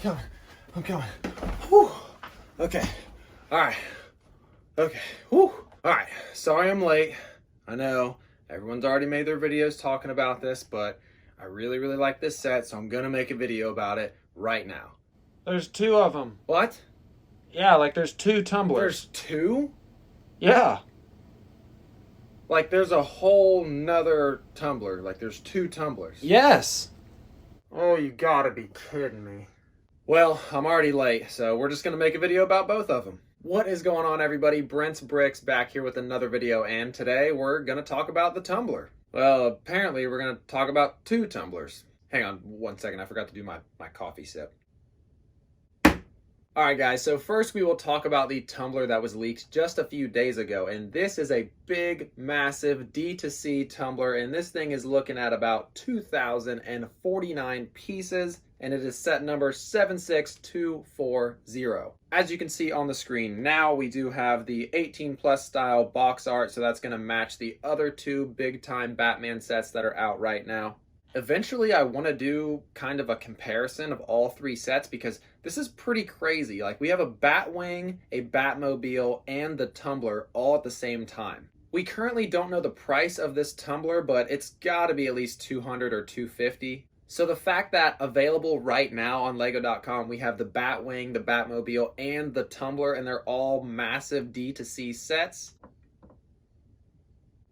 coming. I'm coming. Whew. Okay. All right. Okay. Whew. All right. Sorry I'm late. I know everyone's already made their videos talking about this, but I really like this set, so I'm going to make a video about it right now. There's two of them. What? Yeah, like there's two tumblers. There's two? Yeah. Like there's a whole nother tumbler. Like there's two tumblers. Yes. Oh, you gotta be kidding me. Well, I'm already late, so we're just gonna make a video about both of them. What is going on, everybody? Brent's Bricks back here with another video, and today we're gonna talk about the tumbler. Well, apparently we're gonna talk about two tumblers. Hang on 1 second, I forgot to do my coffee sip. Alright guys, so first we will talk about the tumbler that was leaked just a few days ago, and this is a big, massive D2C tumbler, and this thing is looking at about 2,049 pieces, and it is set number 76240. As you can see on the screen now, we do have the 18 plus style box art, so that's going to match the other two big time Batman sets that are out right now. Eventually, I want to do kind of a comparison of all three sets because this is pretty crazy. Like, we have a Batwing, a Batmobile, and the tumbler all at the same time. We currently don't know the price of this tumbler, but it's got to be at least $200 or $250. So the fact that available right now on Lego.com, we have the Batwing, the Batmobile, and the tumbler, and they're all massive D2C sets,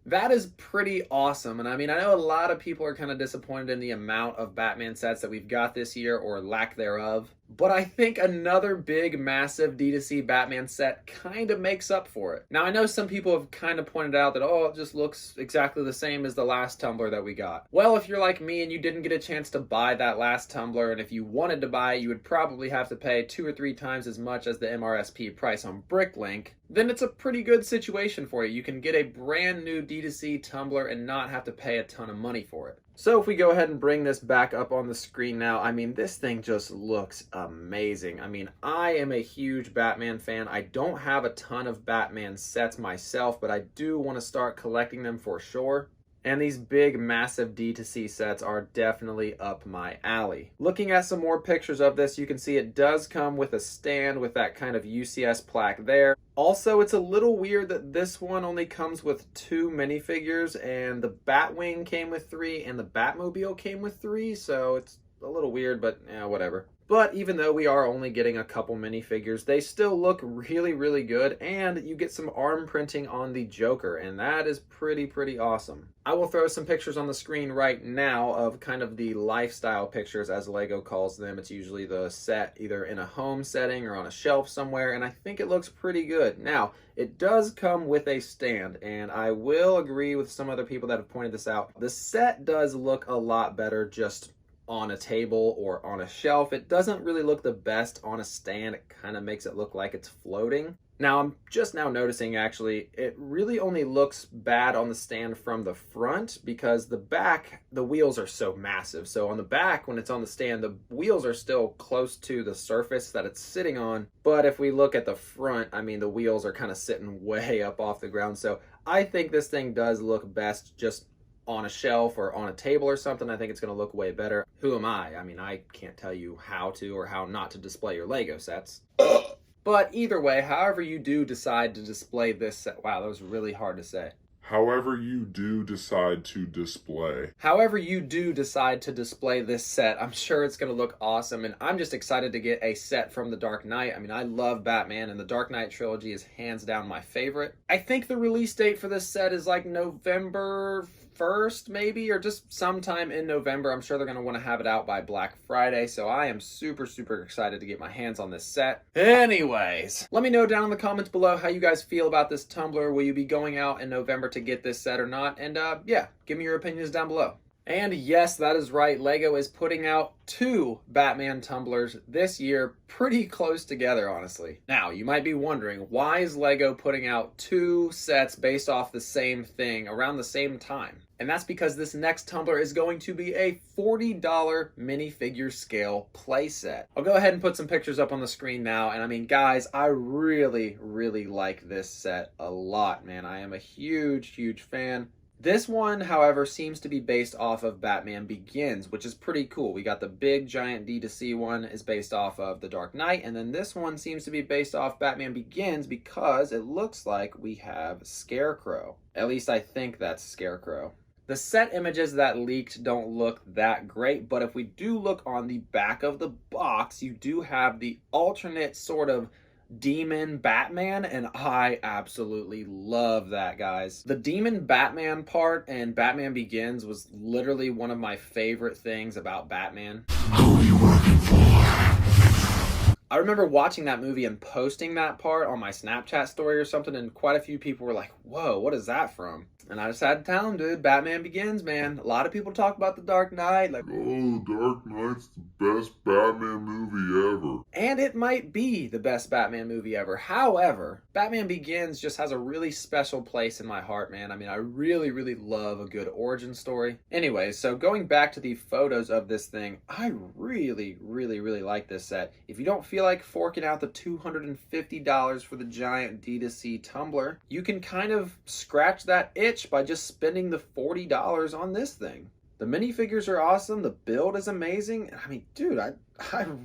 that is pretty awesome. And I mean, I know a lot of people are kind of disappointed in the amount of Batman sets that we've got this year, or lack thereof. But I think another big, massive D2C Batman set kind of makes up for it. Now, I know some people have kind of pointed out that, oh, it just looks exactly the same as the last tumbler that we got. Well, if you're like me and you didn't get a chance to buy that last tumbler, and if you wanted to buy it, you would probably have to pay 2 or 3 times as much as the MRSP price on Bricklink, then it's a pretty good situation for you. You can get a brand new D2C tumbler and not have to pay a ton of money for it. So if we go ahead and bring this back up on the screen now, I mean, this thing just looks amazing. I mean, I am a huge Batman fan. I don't have a ton of Batman sets myself, but I do want to start collecting them for sure. And these big, massive D2C sets are definitely up my alley. Looking at some more pictures of this, you can see it does come with a stand with that kind of UCS plaque there. Also, it's a little weird that this one only comes with 2 minifigures, and the Batwing came with 3, and the Batmobile came with 3, so it's a little weird, but yeah, whatever. But even though we are only getting a couple minifigures, they still look really good, and you get some arm printing on the Joker, and that is pretty awesome. I will throw some pictures on the screen right now of kind of the lifestyle pictures, as Lego calls them. It's usually the set either in a home setting or on a shelf somewhere, and I think it looks pretty good. Now, it does come with a stand, and I will agree with some other people that have pointed this out. The set does look a lot better just on a table or on a shelf. It doesn't really look the best on a stand. It kind of makes it look like it's floating. Now, I'm just now noticing, actually, it really only looks bad on the stand from the front because the back, the wheels are so massive. So on the back, when it's on the stand, the wheels are still close to the surface that it's sitting on. But if we look at the front, I mean, the wheels are kind of sitting way up off the ground. So I think this thing does look best just on a shelf or on a table or something. I think it's going to look way better. Who am I? I mean, I can't tell you how to or how not to display your Lego sets. But either way, however you do decide to display this set, wow, that was really hard to say. However you do decide to display. However you do decide to display this set, I'm sure it's going to look awesome, and I'm just excited to get a set from The Dark Knight. I mean, I love Batman, and The Dark Knight trilogy is hands down my favorite. I think the release date for this set is like November 1st, maybe, or just sometime in November. I'm sure they're going to want to have it out by Black Friday, so I am super excited to get my hands on this set. Anyways, let me know down in the comments below how you guys feel about this tumbler. Will you be going out in November to get this set or not? And yeah, give me your opinions down below. And yes, that is right, Lego is putting out 2 Batman tumblers this year, pretty close together, honestly. Now, you might be wondering, why is Lego putting out 2 sets based off the same thing around the same time? And that's because this next tumbler is going to be a $40 minifigure scale playset. I'll go ahead and put some pictures up on the screen now, and I mean, guys, I really like this set a lot, man. I am a huge fan. This one, however, seems to be based off of Batman Begins, which is pretty cool. We got the big giant D2C one is based off of The Dark Knight, and then this one seems to be based off Batman Begins because it looks like we have Scarecrow. At least I think that's Scarecrow. The set images that leaked don't look that great, but if we do look on the back of the box, you do have the alternate sort of Demon Batman, and I absolutely love that, guys. The Demon Batman part in Batman Begins was literally one of my favorite things about Batman. Who are you working for? I remember watching that movie and posting that part on my Snapchat story or something, and quite a few people were like, whoa, what is that from? And I just had to tell them, dude, Batman Begins, man. A lot of people talk about The Dark Knight. Like, Oh, Dark Knight's the best Batman movie ever. and it might be the best Batman movie ever. However, Batman Begins just has a really special place in my heart, man. I mean, I really, really love a good origin story. Anyway, so going back to the photos of this thing, I really, really, really like this set. If you don't feel like forking out the $250 for the giant D2C tumbler, you can kind of scratch that itch by just spending the $40 on this thing. The minifigures are awesome. The build is amazing. I mean, dude, I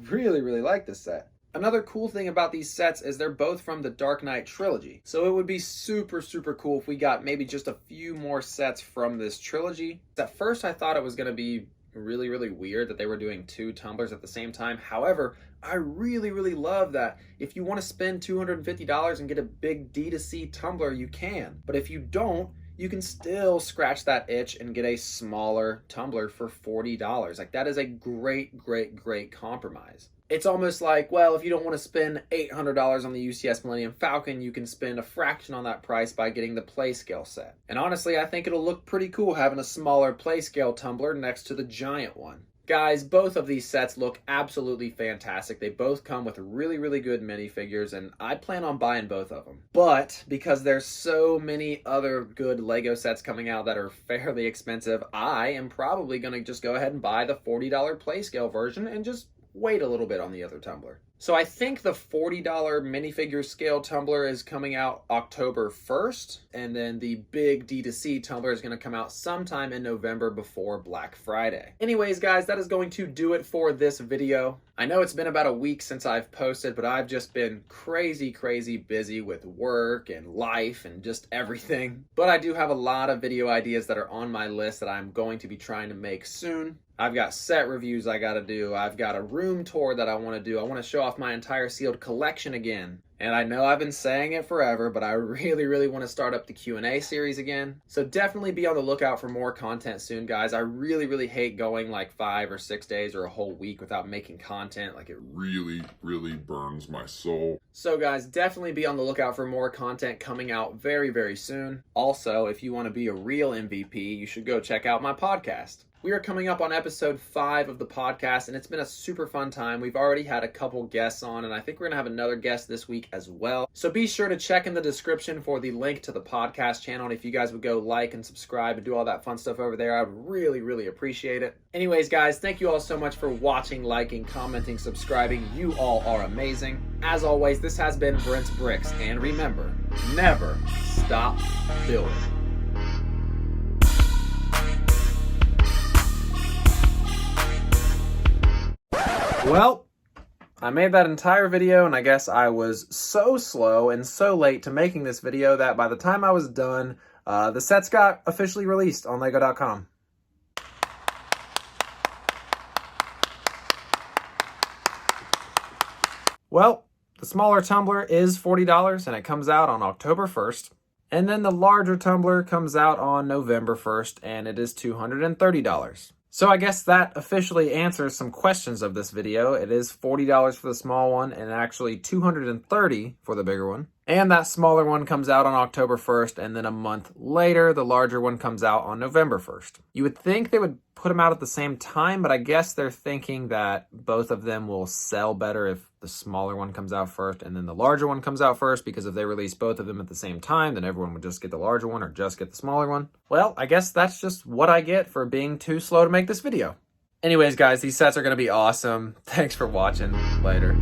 really, really like this set. Another cool thing about these sets is they're both from the Dark Knight trilogy. So it would be super, super cool if we got maybe just a few more sets from this trilogy. At first, I thought it was going to be really, really weird that they were doing two tumblers at the same time. However, I really, really love that if you want to spend $250 and get a big D2C tumbler, you can. But if you don't, you can still scratch that itch and get a smaller tumbler for $40. Like, that is a great, great, great compromise. It's almost like, well, if you don't want to spend $800 on the UCS Millennium Falcon, you can spend a fraction on that price by getting the Playscale set. And honestly, I think it'll look pretty cool having a smaller Playscale tumbler next to the giant one. Guys, both of these sets look absolutely fantastic. They both come with really, really good minifigures, and I plan on buying both of them. But because there's so many other good Lego sets coming out that are fairly expensive, I am probably going to just go ahead and buy the $40 Playscale version and just wait a little bit on the other tumbler. So I think the $40 minifigure scale tumbler is coming out October 1st, and then the big D2C tumbler is going to come out sometime in November before Black Friday. Anyways, guys, that is going to do it for this video. I know it's been about a week since I've posted, but I've just been crazy, crazy busy with work and life and just everything. But I do have a lot of video ideas that are on my list that I'm going to be trying to make soon. I've got set reviews I gotta do. I've got a room tour that I want to do. I want to show off my entire sealed collection again. And I know I've been saying it forever, but I really, really want to start up the Q&A series again. So definitely be on the lookout for more content soon, guys. I really, really hate going like 5 or 6 days or a whole week without making content. Like, it Really, really burns my soul. So guys, definitely be on the lookout for more content coming out very, very soon. Also, if you want to be a real MVP, you should go check out my podcast. We are coming up on episode 5 of the podcast, and it's been a super fun time. We've already had a couple guests on, and I think we're going to have another guest this week as well. So be sure to check in the description for the link to the podcast channel, and if you guys would go like and subscribe and do all that fun stuff over there, I would really, really appreciate it. Anyways, guys, thank you all so much for watching, liking, commenting, subscribing. You all are amazing. As always, this has been Brent's Bricks, and remember, never stop building. Well, I made that entire video, and I guess I was so slow and so late to making this video that by the time I was done, the sets got officially released on Lego.com. Well, the smaller tumbler is $40, and it comes out on October 1st. And then the larger tumbler comes out on November 1st, and it is $230. So I guess that officially answers some questions of this video. It is $40 for the small one and actually $230 for the bigger one. And that smaller one comes out on October 1st, and then a month later, the larger one comes out on November 1st. You would think they would put them out at the same time, but I guess they're thinking that both of them will sell better if the smaller one comes out first and then the larger one comes out first, because if they release both of them at the same time, then everyone would just get the larger one or just get the smaller one. Well, I guess that's just what I get for being too slow to make this video. Anyways, guys, these sets are going to be awesome. Thanks for watching. Later.